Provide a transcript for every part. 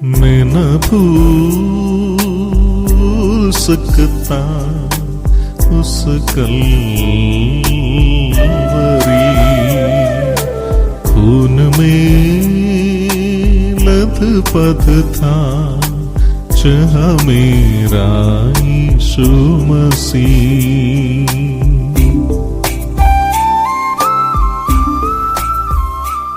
मैं न भूल सकता उस कलवरी, खून में लथपथ था चाहा मेरा यीशु मसीह।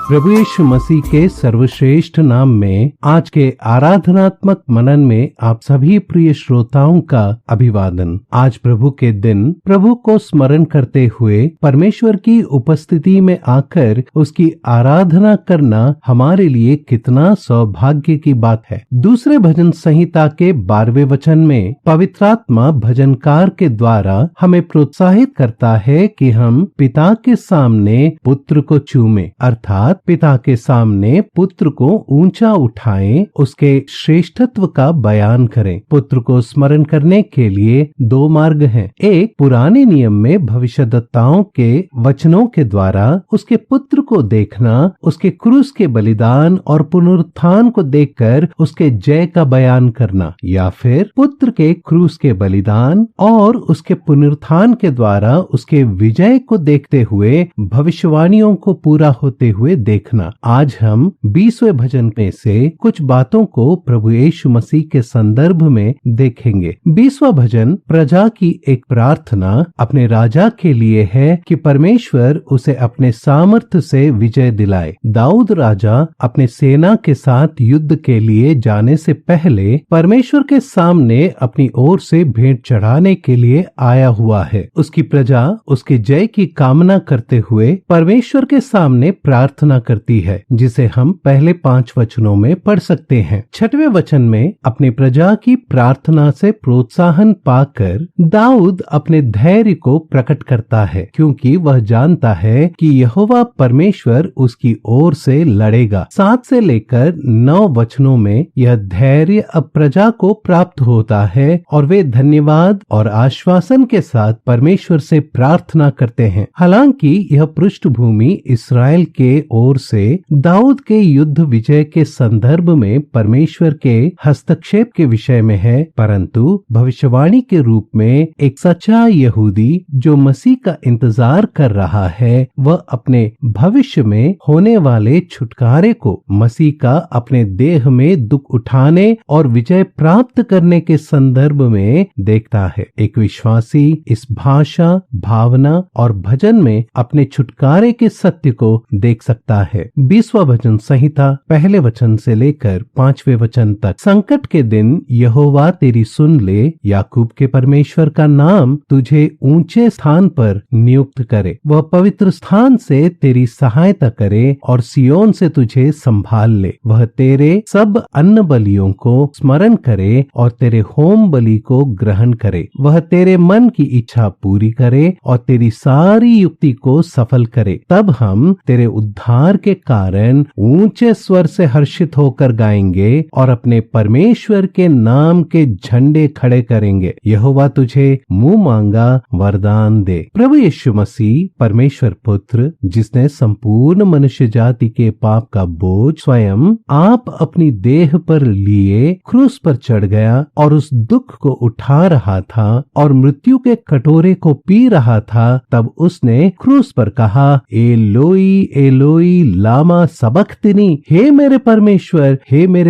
प्रभु यीशु मसीह के सर्वश्रेष्ठ नाम में आज के आराधनात्मक मनन में आप सभी प्रिय श्रोताओं का अभिवादन। आज प्रभु के दिन प्रभु को स्मरण करते हुए परमेश्वर की उपस्थिति में आकर उसकी आराधना करना हमारे लिए कितना सौभाग्य की बात है। दूसरे भजन संहिता के 12वें वचन में पवित्रात्मा भजनकार के द्वारा हमें प्रोत्साहित करता है कि हम पिता के सामने पुत्र को चूमें, अर्थात पिता के सामने पुत्र को ऊंचा उठाएं, उसके श्रेष्ठत्व का बयान करें। पुत्र को स्मरण करने के लिए दो मार्ग हैं। एक, पुराने नियम में भविष्यद्वक्ताओं के वचनों के द्वारा उसके पुत्र को देखना, उसके क्रूस के बलिदान और पुनरुत्थान को देखकर उसके जय का बयान करना, या फिर पुत्र के क्रूस के बलिदान और उसके पुनरुत्थान के द्वारा उसके विजय को देखते हुए भविष्यवाणियों को पूरा होते हुए देखना। आज हम 20वें भजन में से कुछ बातों को प्रभु यीशु मसीह के संदर्भ में देखेंगे। 20वां भजन प्रजा की एक प्रार्थना अपने राजा के लिए है कि परमेश्वर उसे अपने सामर्थ्य से विजय दिलाए। दाऊद राजा अपने सेना के साथ युद्ध के लिए जाने से पहले परमेश्वर के सामने अपनी ओर से भेंट चढ़ाने के लिए आया हुआ है। उसकी प्रजा उसके जय की कामना करते हुए परमेश्वर के सामने प्रार्थना करती है, जिसे हम पहले 5 वचनों में पढ़ सकते हैं। 6वें वचन में अपनी प्रजा की प्रार्थना से प्रोत्साहन पाकर दाऊद अपने धैर्य को प्रकट करता है, क्योंकि वह जानता है कि यहोवा परमेश्वर उसकी ओर से लड़ेगा। 7 से लेकर 9 वचनों में यह धैर्य अब प्रजा को प्राप्त होता है और वे धन्यवाद और आश्वासन के साथ परमेश्वर से प्रार्थना करते हैं। हालांकि यह पृष्ठभूमि इस्राएल के ओर से दाऊद के युद्ध विजय के संदर्भ में परमेश्वर के हस्तक्षेप के विषय में है, परंतु भविष्यवाणी के रूप में एक सच्चा यहूदी जो मसीह का इंतजार कर रहा है, वह अपने भविष्य में होने वाले छुटकारे को मसीह का अपने देह में दुख उठाने और विजय प्राप्त करने के संदर्भ में देखता है। एक विश्वासी इस भाषा, भावना और भजन में अपने छुटकारे के सत्य को देख सकता है। 20वां भजन संहिता पहले वचन से लेकर 5वें वचन तक। संकट के दिन यहोवा तेरी सुन ले, याकूब के परमेश्वर का नाम तुझे ऊंचे स्थान पर नियुक्त करे। वह पवित्र स्थान से तेरी सहायता करे और सियोन से तुझे संभाल ले। वह तेरे सब अन्न बलियों को स्मरण करे और तेरे होम बलि को ग्रहण करे। वह तेरे मन की इच्छा पूरी करे और तेरी सारी युक्ति को सफल करे। तब हम तेरे उद्धार के कारण ऊंचे स्वर से हर्षित होकर गाएंगे और अपने परमेश्वर के नाम के झंडे खड़े करेंगे। यहोवा तुझे मुंह मांगा वरदान दे। प्रभु यीशु मसीह परमेश्वर पुत्र, जिसने संपूर्ण मनुष्य जाति के पाप का बोझ स्वयं आप अपनी देह पर लिए क्रूस पर चढ़ गया और उस दुख को उठा रहा था और मृत्यु के कटोरे को पी रहा था, तब उसने क्रूस पर कहा, एलोई एलोई लामा सबक्तनी, हे मेरे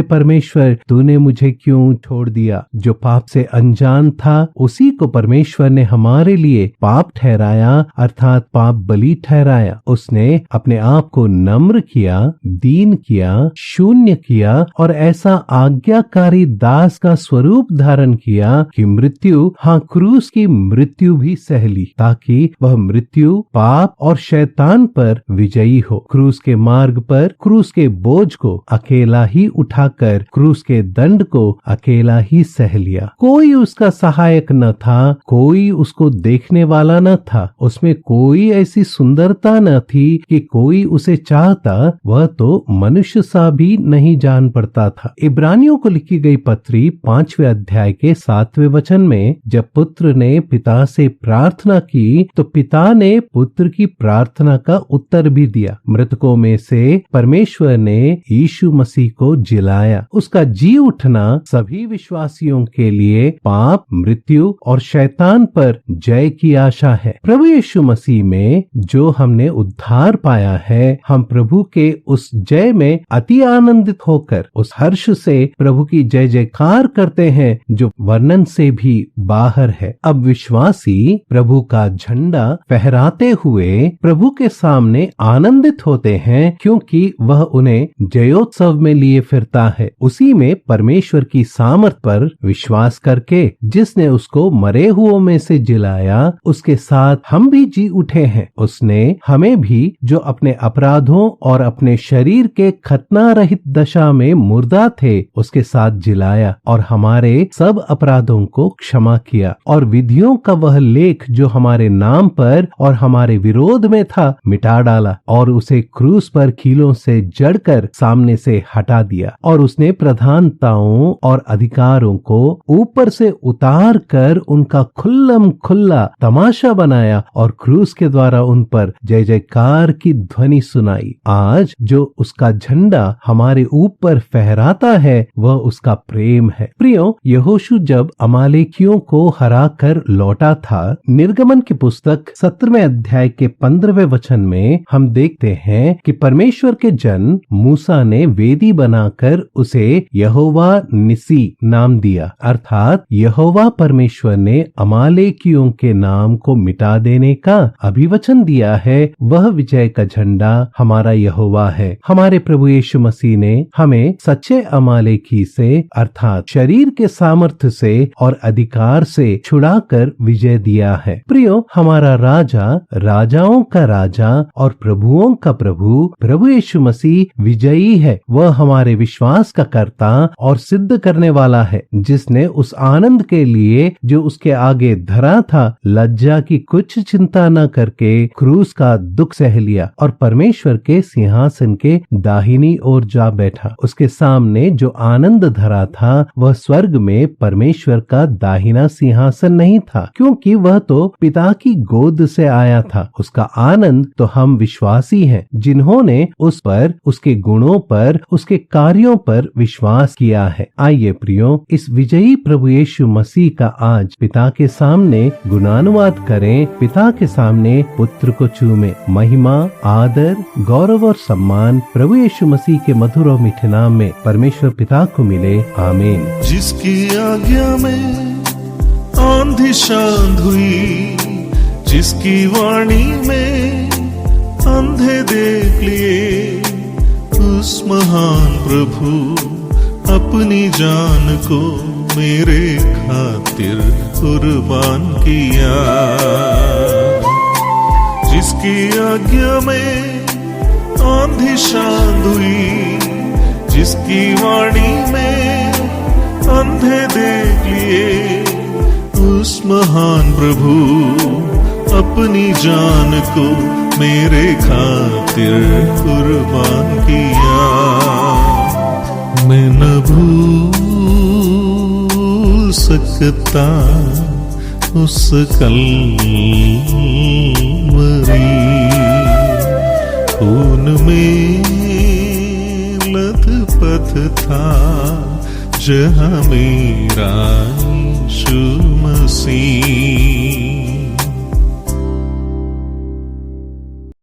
परमेश्वर तूने मुझे क्यों छोड़ दिया। जो पाप से अनजान था उसी को परमेश्वर ने हमारे लिए पाप ठहराया, अर्थात पाप बलि ठहराया। उसने अपने आप को नम्र किया, दीन किया, शून्य किया और ऐसा आज्ञाकारी दास का स्वरूप धारण किया कि मृत्यु, हाँ क्रूस की मृत्यु भी सह ली, ताकि वह मृत्यु, पाप और शैतान पर विजयी हो। क्रूस के मार्ग पर क्रूस के बोझ को अकेला ही उठाकर क्रूस के दंड को अकेला ही सह लिया। कोई उसका सहायक न था, कोई उसको देखने वाला न था, उसमें कोई ऐसी सुंदरता न थी कि कोई उसे चाहता। वह तो मनुष्य सा भी नहीं जान पड़ता था। इब्रानियों को लिखी गई पत्री 5वें अध्याय के 7वें वचन में जब पुत्र ने पिता से प्रार्थना की तो पिता ने पुत्र की प्रार्थना का उत्तर भी दिया। मृतकों मृतकों में से परमेश्वर ने यीशु मसीह को जिलाया। उसका जी उठना सभी विश्वासियों के लिए पाप, मृत्यु और शैतान पर जय की आशा है। प्रभु यीशु मसीह में जो हमने उद्धार पाया है, हम प्रभु के उस जय में अति आनंदित होकर उस हर्ष से प्रभु की जय जयकार करते हैं जो वर्णन से भी बाहर है। अब विश्वासी प्रभु का झंडा फहराते हुए प्रभु के सामने आनंदित होते हैं, क्योंकि वह उन्हें जयोत्सव में लिए फिरता है। उसी में परमेश्वर की सामर्थ पर विश्वास करके जिसने उसको मरे हुओं में से जिलाया, उसके साथ हम भी जी उठे हैं। उसने हमें भी जो अपने अपराधों और अपने शरीर के खतना रहित दशा में मुर्दा थे, उसके साथ जिलाया और हमारे सब अपराधों को क्षमा किया और विधियों का वह लेख जो हमारे नाम पर और हमारे विरोध में था मिटा डाला और उसे क्रूस पर कीलों से जड़कर सामने से हटा दिया। और उसने प्रधानताओं और अधिकारों को ऊपर से उतार कर उनका खुल्लम खुल्ला तमाशा बनाया और क्रूस के द्वारा उन पर जय जयकार की ध्वनि सुनाई। आज जो उसका झंडा हमारे ऊपर फहराता है वह उसका प्रेम है। प्रियो, यहोशू जब अमालेकियों को हरा कर लौटा था, निर्गमन की पुस्तक 17वें अध्याय के 15वें वचन में हम देखते हैं कि परमेश्वर के जन मूसा ने वेदी बनाकर उसे यहोवा निसी नाम दिया, अर्थात यहोवा परमेश्वर ने अमालेकियों के नाम को मिटा देने का अभिवचन दिया है। वह विजय का झंडा हमारा यहोवा है। हमारे प्रभु यीशु मसीह ने हमें सच्चे अमालेकी से अर्थात शरीर के सामर्थ्य से और अधिकार से छुड़ाकर विजय दिया है। प्रियो, हमारा राजा राजाओं का राजा और प्रभुओं का प्रभु प्रभु यीशु मसीह विजयी है। वह हमारे विश्वास का कर्ता और सिद्ध करने वाला है, जिसने उस आनंद के लिए जो उसके आगे धरा था लज्जा की कुछ चिंता न करके क्रूस का दुख सह लिया और परमेश्वर के सिंहासन के दाहिनी ओर जा बैठा। उसके सामने जो आनंद धरा था वह स्वर्ग में परमेश्वर का दाहिना सिंहासन नहीं था, क्योंकि वह तो पिता की गोद से आया था। उसका आनंद तो हम विश्वासी हैं जिन्होंने उस पर, उसके गुणों पर, उसके कार्यों पर विश्वास किया है। आइए प्रियो, इस विजयी प्रभु यीशु मसीह का आज पिता के सामने गुणानुवाद करें, पिता के सामने पुत्र को चूमे। महिमा, आदर, गौरव और सम्मान प्रभु यीशु मसीह के मधुर और मीठे नाम में परमेश्वर पिता को मिले। आमीन। जिसकी आज्ञा में आंधी शांत हुई, जिसकी वाणी में अंधे देख लिए, उस महान प्रभु अपनी जान को मेरे खातिर कुर्बान किया। जिसकी आज्ञा में आंधी शांत हुई, जिसकी वाणी में अंधे देख लिए, उस महान प्रभु अपनी जान को मेरे खातिर कुर्बान किया। मैं न भूल सकता उस कलवरी, खून में लथपथ था जहाँ मेरा यीशु मसीह।